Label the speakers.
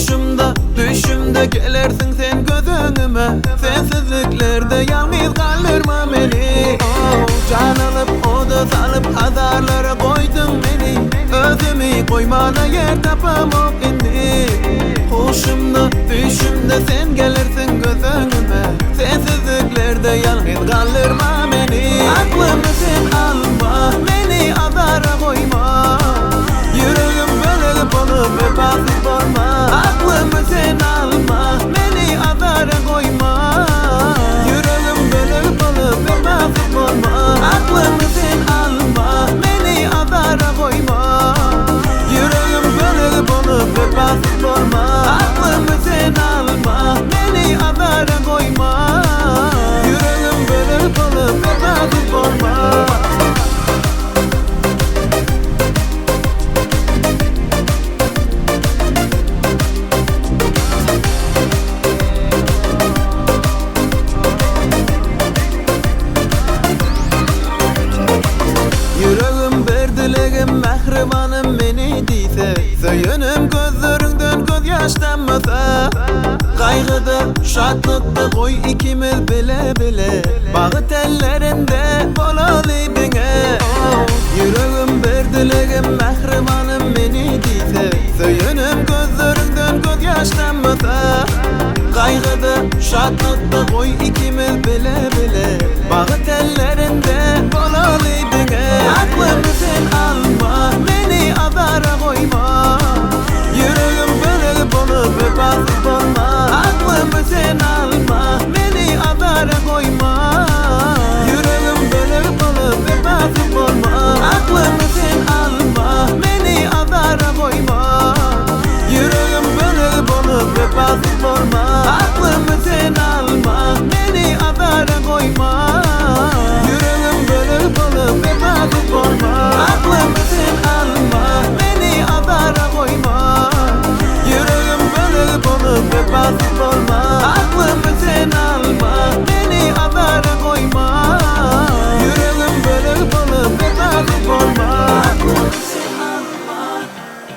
Speaker 1: Hoşumda, düşümde gelersin sen gözünüme. Sensizliklerde yalnız kaldırma beni. Can alıp oda salıp hazarlara koydun beni. Özümü koymana yer tapamam indi. Hoşumda, düşümde sen gelirsin gözünüme. Sensizliklerde yalnız kaldırma beni. Aklımı sen alma, beni azara koyma. Yüreğim bölüp olup vefasız olma. Aklımı sen alma, beni azara koyma. Yüreğim bölüp olup vefasız olma. Aklımı sen alma, beni azara koyma. Yüreğim bölüp olup vefasız olma. Aklımı sen alma, beni azara koyma. Yüreğim bölüp olup vefasız olma. Yüreğim berdilegim mehribanım beni deyse. Söyünüm gözlerinden göz yaşlanmasa. Kaygıda şatlıkta koy ikimiz bile bile. Bağı tel